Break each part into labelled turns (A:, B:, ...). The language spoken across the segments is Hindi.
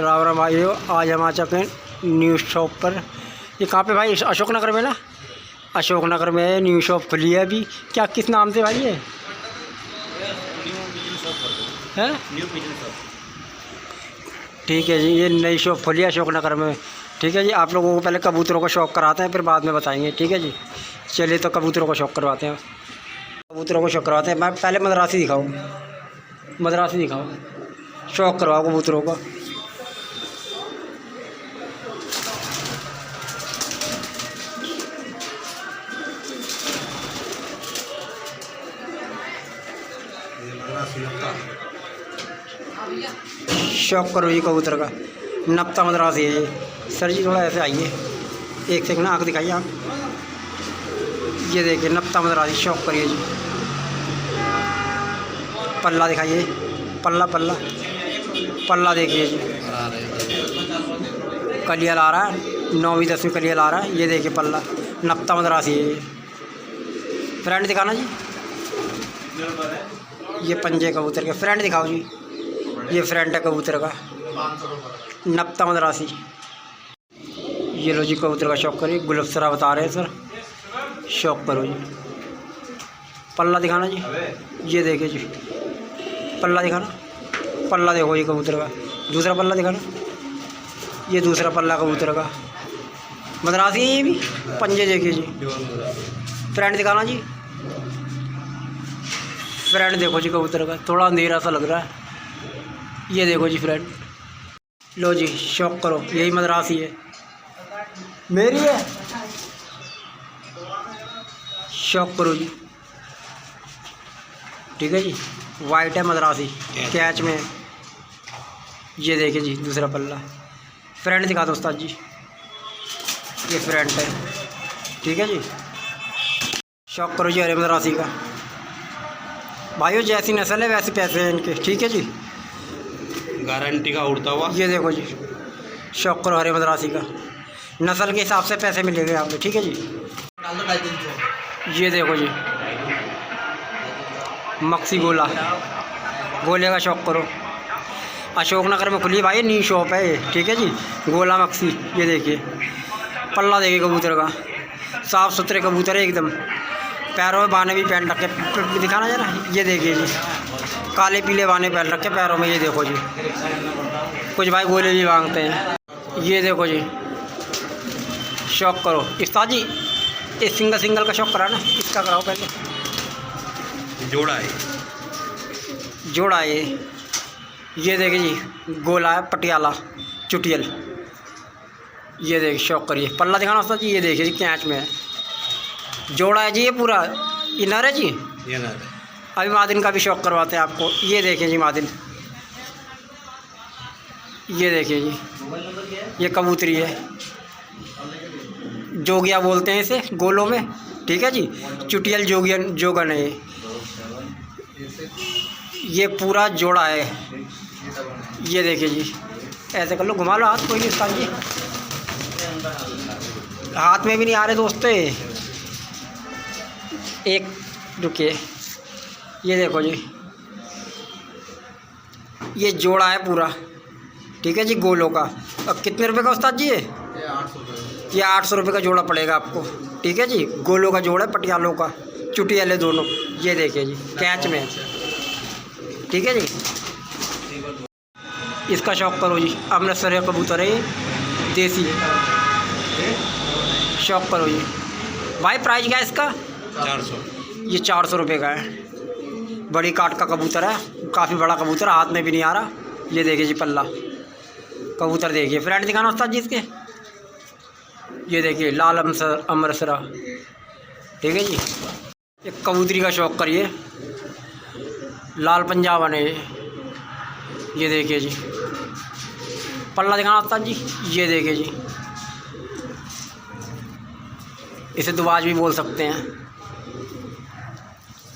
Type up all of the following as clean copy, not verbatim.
A: राम राम भाइयों, आज हम आ चुके हैं न्यू शॉप पर। ये कहाँ पे भाई? अशोक नगर में ना? अशोक नगर में न्यू शॉप खुली है अभी। क्या किस नाम से भाई ये है? ठीक है जी, ये नई शॉप खुली है अशोक नगर में। ठीक है जी, आप लोगों को पहले कबूतरों का शौक़ कराते हैं, फिर बाद में बताएंगे। ठीक है जी, चलिए तो कबूतरों का शौक़ करवाते हैं। कबूतरों को शौक़ करवाते हैं। मैं पहले मद्रासी दिखाऊँ, मद्रासी दिखाओ, शौक़ करवाओ कबूतरों का। शौक़ करो ये कबूतर का। नपता मद्रासी है ये। सर जी थोड़ा ऐसे आइए, एक सेकंड आँख दिखाइए आप। ये देखिए नपता मद्रासी, शौक़ करिए जी। पल्ला दिखाइए, पल्ला पल्ला पल्ला देखिए जी। कलिया ला रहा है, 9वीं 10वीं कलिया ला रहा है। ये देखिए पल्ला, नपता मद्रासी है ये। फ्रेंड दिखाना जी। ये पंजे कबूतर के फ्रेंड दिखाओ जी। ये फ्रेंड है कबूतर का, नपता मद्रासी। ये लो जी कबूतर का शौक़ करिए। गुलफ्सरा बता रहे हैं सर, शौक़ करो जी। पल्ला दिखाना जी। ये देखिए जी पल्ला दिखाना, पल्ला देखो ये कबूतर का। दूसरा पल्ला दिखाना, ये दूसरा पल्ला कबूतर का, मद्रासी है ये भी। पंजे देखिए जी। फ्रेंड दिखाना जी। फ्रेंड देखो जी कबूतर का, थोड़ा अंधेरा सा लग रहा है। ये देखो जी फ्रेंड। लो जी शौक़ करो, यही मद्रासी है, मेरी है। शौक़ करो जी। ठीक है जी, वाइट है मद्रासी, कैच में है। ये देखिए जी दूसरा पल्ला। फ्रेंड दिखा दो उस्ताद जी। ये फ्रेंड है। ठीक है जी, शौक़ करो जी हरे मद्रासी का। भाइयों जैसी नस्ल है वैसे पैसे हैं इनके। ठीक है जी,
B: गारंटी का उड़ता हुआ।
A: ये देखो जी, शौक़ करो हरे मद्रासी का। नस्ल के हिसाब से पैसे मिलेंगे आपको। ठीक है जी, ये देखो जी मक्सी गोला, गोले का शौक़ करो। अशोक नगर में खुली भाई न्यू शॉप है ये। ठीक है जी, गोला मक्सी। ये देखिए पल्ला देखिए कबूतर का, साफ़ सुथरे कबूतर है एकदम। पैरों में बाने भी पहन रखे, दिखाना जरा। ये देखिए जी काले पीले बाने पहन रखे पैरों में। ये देखो जी, कुछ भाई गोले भी मांगते हैं। ये देखो जी शौक़ करो। उस्ताद जी इस सिंगल का शौक़ करा ना, इसका कराओ पहले।
B: जोड़ा है,
A: जोड़ा है ये देखिए जी गोला है पटियाला चुटियल। ये देखिए शौक़ करिए। पल्ला दिखाना उस्ताद जी। ये देखिए जी कैच में है, जोड़ा है जी ये पूरा। ये नर है जी,
B: ये नर है।
A: अभी मादिन का भी शौक़ करवाते हैं आपको। ये देखिए जी मादिन। ये देखिए जी ये कबूतरी है, जोगिया बोलते हैं इसे गोलों में। ठीक है जी, चुटियल जोगन है ये पूरा जोड़ा है। ये देखिए जी, ऐसे कर लो, घुमा लो हाथ। कोई नहीं उस्ताद जी, हाथ में भी नहीं आ रहे दोस्तों। एक रुकिए, ये देखो जी ये जोड़ा है पूरा। ठीक है जी गोलों का। अब कितने रुपए का उस्ताद जी? ये 800 रुपये का जोड़ा पड़ेगा आपको। ठीक है जी, गोलों का जोड़ा है, पटियालों का, चुटियाले दोनों। ये देखिए जी कैच में। ठीक है जी, इसका शौक़ करो जी। अमृतसर कबूतर है ये, देसी। शौक़ करो जी। भाई प्राइस क्या है इसका?
B: 400।
A: ये 400 रुपये का है। बड़ी काट का कबूतर है, काफ़ी बड़ा कबूतर, हाथ में भी नहीं आ रहा। ये देखिए जी पल्ला कबूतर देखिए। फ्रेंड दिखाना उस्ताद जी इसके। ये देखिए लाल अमृतसरा। ठीक है जी, एक कबूतरी का शौक़ करिए। लाल पंजाबन है ये देखिए जी। पल्ला दिखाना उस्ताद जी। ये देखिए जी, इसे दुबाज भी बोल सकते हैं।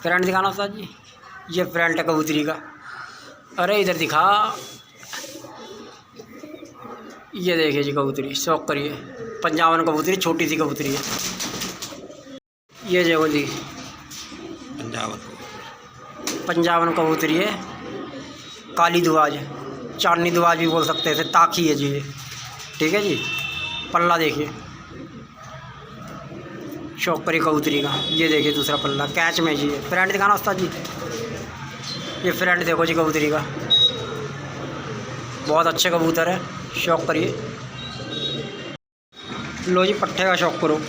A: फ्रेंड दिखाना उस्ताद जी। ये फ्रेंड है कबूतरी का। अरे इधर दिखा। ये देखिए जी कबूतरी, शौक़ करिए। पंजाबन कबूतरी, छोटी सी कबूतरी है ये। देखो जी पंजाबन कबूतरी है, काली दुआज, चांदनी दुआज भी बोल सकते हैं, इसे ताकी है जी ये, ठीक है जी। पल्ला देखिए शौक करी कबूतरी का, ये देखिए दूसरा पल्ला कैच में जी। फ्रंट दिखाना उस्ताद जी, ये फ्रंट देखो जी कबूतरी का, बहुत अच्छे कबूतर है, शौक करिए। लो जी पट्ठे का शौक करो,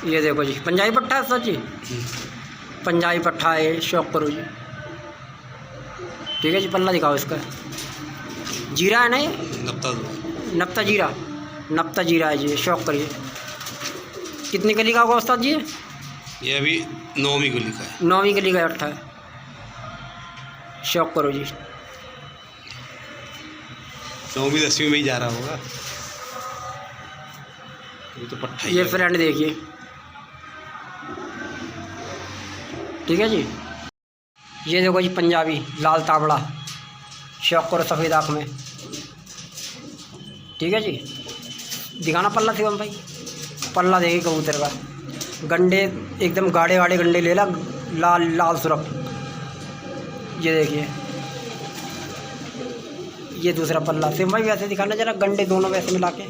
A: ये देखो जी पंजाबी पट्ठा है उस्ताद जी, पंजाबी पट्ठा है, शौक करो जी, ठीक है जी। पल्ला दिखाओ इसका, जीरा है ना ये, नप्ता जीरा, नप्ता जीरा है जी, शौक करिए। कितनी कली का होगा उस्ताद जी?
B: ये अभी 9वीं कली का है।
A: 9वीं कली का पट्ठा है, शौक करो जी।
B: 9वीं 10वीं में ही जा रहा होगा ये तो पट्टा।
A: ये फ्रेंड देखिए, ठीक है जी। ये देखो जी पंजाबी लाल तावड़ा, शौक करो सफ़ेद आँख में, ठीक है जी। दिखाना पल्ला शिवम भाई, पल्ला देखिए कबूतर का, गंडे एकदम गाढ़े गाढ़े गंडे ले ला, लाल लाल सुरख, ये देखिए। ये दूसरा पल्ला शिवम भाई वैसे दिखाना जरा, गंडे दोनों वैसे मिला के,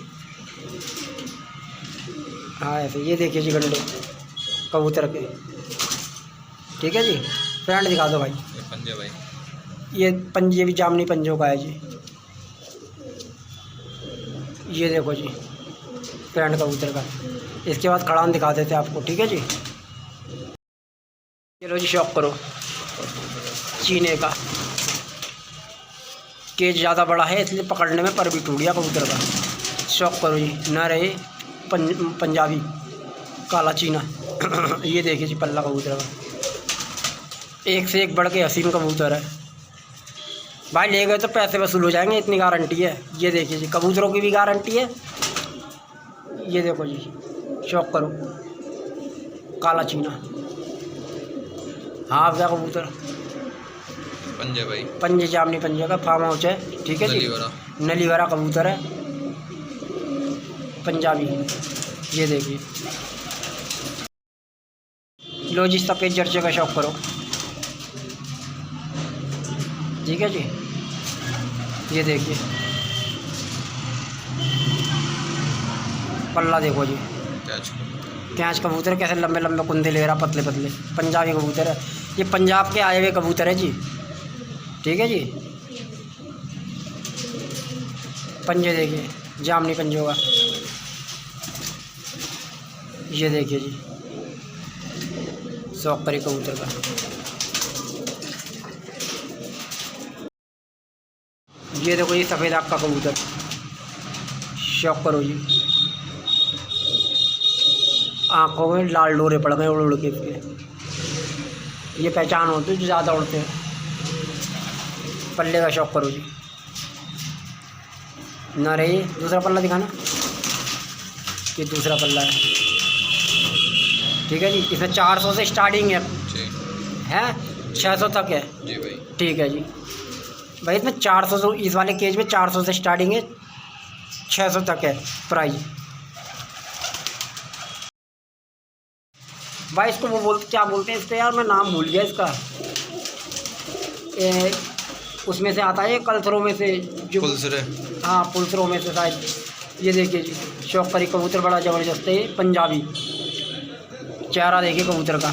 A: हाँ ऐसे, ये देखिए जी गंडे कबूतर के, ठीक है जी। फ्रंट दिखा दो भाई,
B: पंजे भाई,
A: ये पंजे भी जामनी पंजों का है जी, ये देखो जी फ्रंट कबूतर का। इसके बाद खड़ान दिखा देते हैं आपको, ठीक है जी। चलो जी शौक करो चीने का, केज ज़्यादा बड़ा है इसलिए पकड़ने में पर भी टूट गया कबूतर का, शौक करो जी। न रहे पंजाबी काला चीना ये देखिए जी पल्ला कबूतर का, एक से एक बढ़ के हसीन कबूतर है भाई, ले गए तो पैसे वसूल हो जाएंगे, इतनी गारंटी है। ये देखिए जी कबूतरों की भी गारंटी है, ये देखो जी शौक करो काला चीना, हाँ क्या कबूतर,
B: पंजे भाई,
A: पंजे जामनी पंजे का फार्म हाउस है, ठीक है जी। नलीवरा कबूतर है पंजाबी, ये देखिए। लो जी सफ़ेद जर्चे का शौक करो, ठीक है जी। ये देखिए पल्ला देखो जी, कैच कबूतर कैसे लंबे लंबे कुंदे ले रहा, पतले पतले, पंजाबी कबूतर है, ये पंजाब के आए हुए कबूतर है जी, ठीक है जी। पंजे देखिए जामनी पंजों का, ये देखिए जी शौक करी कबूतर का। ये देखो ये सफ़ेद आँख का कबूतर, शौक करो जी, आँखों में लाल डोरे पड़ गए उड़ उड़ के इसके, ये पहचान होती है जो ज़्यादा उड़ते हैं। पल्ले का शौक करो जी, ना रही दूसरा पल्ला दिखाना, ये दूसरा पल्ला है, ठीक है जी। इसमें 400 से स्टार्टिंग है 600 तक है
B: जी भाई,
A: ठीक है जी भाई। इसमें 400, इस वाले केज में 400 से स्टार्टिंग है, 600 तक है प्राइस भाई। इसको वो क्या बोलते हैं इसको यार, मैं नाम भूल गया इसका, उसमें से आता है कल्थरों में से जो, हाँ पुलसरों में से शायद। ये देखिए जी शौक करी कबूतर बड़ा ज़बरदस्त है, पंजाबी, चेहरा देखिए कबूतर का,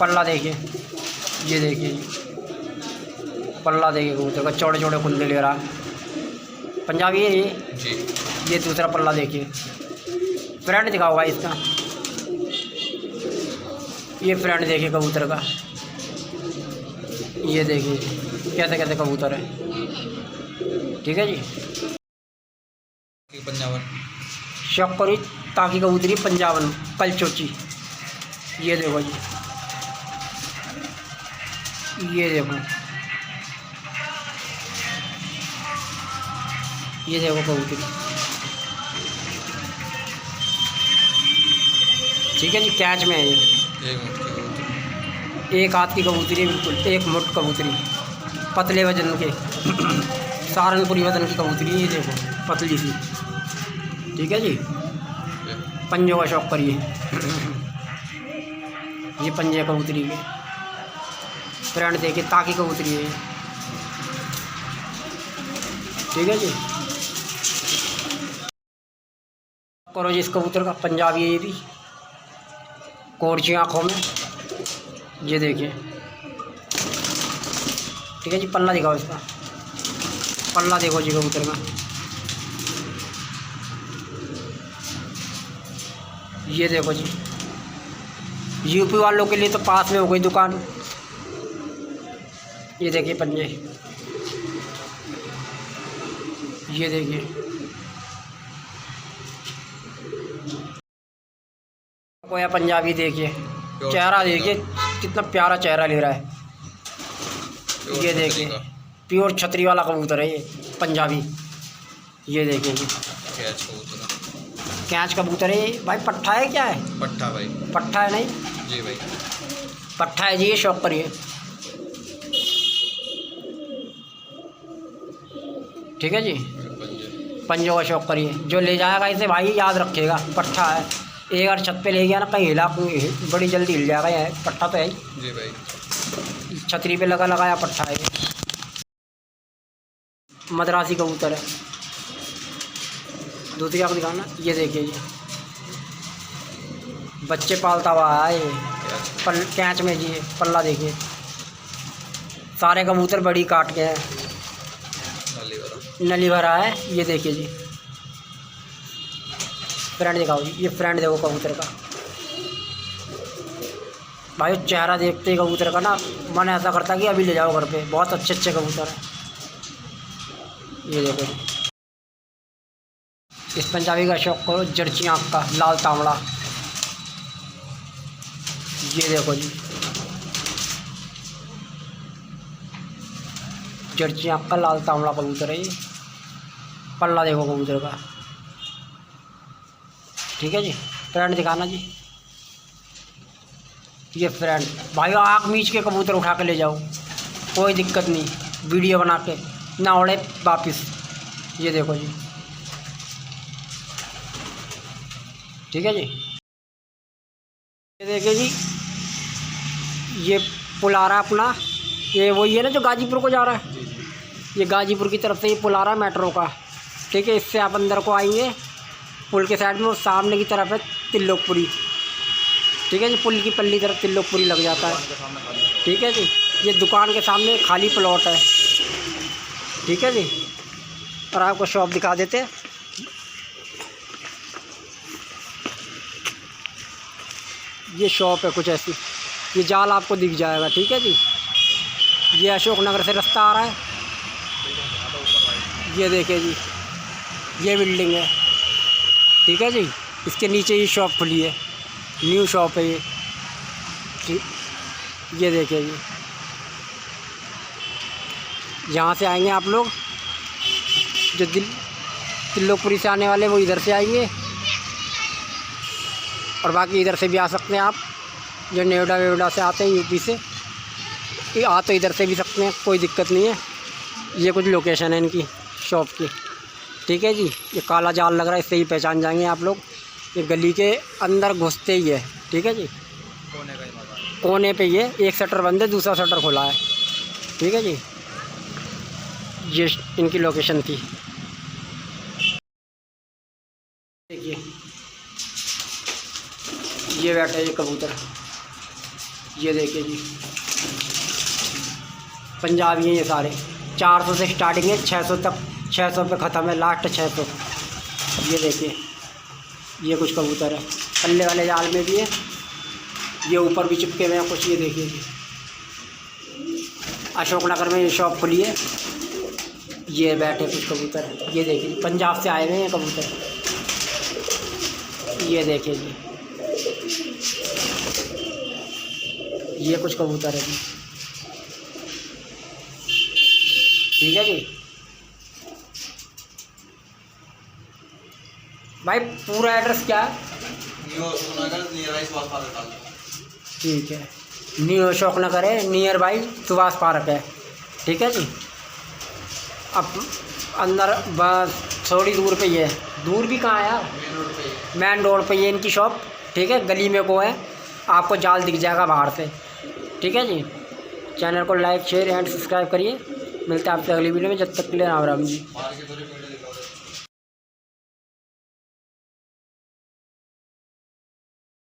A: पल्ला देखिए, ये देखिए जी पल्ला देखिए कबूतर का, चौड़े चौड़े कुंदे ले रहा, पंजाबी है ये
B: जी।
A: ये दूसरा पल्ला देखिए, फ्रंट दिखाओ भाई इसका, ये फ्रंट देखिए कबूतर का, ये देखिए कैसे कैसे कबूतर है, ठीक है जी।
B: पंजाबन
A: शौक करी ताकि कबूतरी पंजाबन कलचोची, ये देखो जी, ये देखो, ये देखो कबूतरी, ठीक है जी। कैच में है ये, एक हाथ की कबूतरी, बिल्कुल एक मुठ कबूतरी, पतले वजन के सहारनपुरी वजन की कबूतरी, ये देखो पतली सी, ठीक है जी। पंजों का शौक करिए, ये पंजे कबूतरी के, फ्रेंड देखिए, ताकि कबूतरी है ये। ठीक है जी। करो जी इस कबूतर का, पंजाबी है ये भी, कोरची आँखों में, ये देखिए। ठीक है जी, पल्ला दिखाओ इसका, पल्ला देखो जी कबूतर का, ये देखो जी। यूपी वालों के लिए तो पास में हो गई दुकान। ये देखिए पंजे, ये देखिए। कोया पंजाबी देखिए, चेहरा देखिए कितना प्यारा चेहरा ले रहा है। ये देखिए, प्योर छतरी वाला कबूतर है ये पंजाबी। ये देखिए जी,
B: कैच कबूतर,
A: कैच कबूतर है ये। भाई पट्ठा है क्या है?
B: पट्टा भाई,
A: पट्ठा है नहीं,
B: जी भाई,
A: पट्ठा है जी ये, शौक करिए। ठीक है जी,
B: पंजे,
A: पंजों का शौक करिए। जो ले जाएगा इसे भाई याद रखेगा, पट्ठा है। एक बार छत पे ले गया ना कहीं हिला, बड़ी जल्दी हिल जाएगा। ये पट्ठा तो है ही,
B: जी भाई,
A: छतरी पे लगाया पट्ठा है ये। मद्रासी कबूतर है। दूसरी आँख दिखाना, ये देखिए जी, बच्चे पालता हुआ है ये, कैच में जी। पल्ला देखिए, सारे कबूतर बड़ी काट के हैं,
B: नाली वाला,
A: नली भरा है। ये देखिए जी, फ्रेंड दिखाओ जी, ये फ्रेंड देखो कबूतर का। भाई चेहरा देखते ही कबूतर का ना मन ऐसा करता कि अभी ले जाओ घर पे। बहुत अच्छे अच्छे कबूतर हैं। ये देखो जी, इस पंजाबी का शौक करो, जर्ची आँख का, लाल तांबड़ा। ये देखो जी, जर्ची आँख का लाल तांबड़ा कबूतर है ये। पल्ला देखो कबूतर का। ठीक है जी, फ्रेंड दिखाना जी, ये फ्रेंड। भाई आँख मीच के कबूतर उठा के ले जाओ, कोई दिक्कत नहीं, वीडियो बना के ना उड़े वापिस। ये देखो जी, ठीक है जी। ये देखिए जी, ये पुल आ रहा है अपना, ये वही है ना जो गाजीपुर को जा रहा है। ये गाजीपुर की तरफ से ये पुल आ रहा है मेट्रो का। ठीक है, इससे आप अंदर को आएंगे, पुल के साइड में वो सामने की तरफ है तिल्लोकपुरी। ठीक है जी, पुल की पल्ली तरफ तिल्लोकपुरी लग जाता है। ठीक है जी, ये दुकान के सामने खाली प्लॉट है। ठीक है जी, और आपको शॉप दिखा देते हैं। ये शॉप है कुछ ऐसी, ये जाल आपको दिख जाएगा। ठीक है जी, ये अशोक नगर से रास्ता आ रहा है। ये देखिए जी, ये बिल्डिंग है। ठीक है जी, इसके नीचे ये शॉप खुली है, न्यू शॉप है ये। ये देखिए जी, यहाँ से आएंगे आप लोग, जो तिल्लोकपुरी से आने वाले वो इधर से आएंगे, और बाकी इधर से भी आ सकते हैं आप। जो नेवडा वेवडा से आते हैं यूपी से, ये आ तो इधर से भी सकते हैं, कोई दिक्कत नहीं है। ये कुछ लोकेशन है इनकी शॉप की। ठीक है जी, ये काला जाल लग रहा है, इससे ही पहचान जाएंगे आप लोग। ये गली के अंदर घुसते ही है। ठीक है जी, कोने पे ये एक शटर बंद है, दूसरा शटर खुला है। ठीक है जी, ये इनकी लोकेशन थी। देखिए, ये बैठा है ये कबूतर। ये देखिए जी, पंजाबी हैं ये सारे। 400 से स्टार्टिंग है, 600 तक, 600 पे ख़त्म है, लास्ट 600। ये देखिए, ये कुछ कबूतर है, पल्ले वाले जाल में भी है, ये ऊपर भी चिपके हुए हैं कुछ। ये देखिए जी, अशोकनगर में ये शॉप खुली है। ये बैठे कुछ कबूतर, ये देखिए पंजाब से आए हुए हैं कबूतर। ये देखिए जी, ये कुछ कबूतर है जी। ठीक है जी भाई, पूरा एड्रेस क्या है? ठीक है, न्यू अशोक नगर है, नियर बाई सुभाष पार्क है। ठीक है जी, अब अंदर बस थोड़ी दूर पे ही है। दूर भी कहाँ है यार, मेन रोड पे ये इनकी शॉप। ठीक है, गली में को है, आपको जाल दिख जाएगा बाहर से। ठीक है जी, चैनल को लाइक शेयर एंड सब्सक्राइब करिए। मिलते हैं आपसे अगली वीडियो में, जब तक के लिए राम राम जी।
B: मार के थोड़ी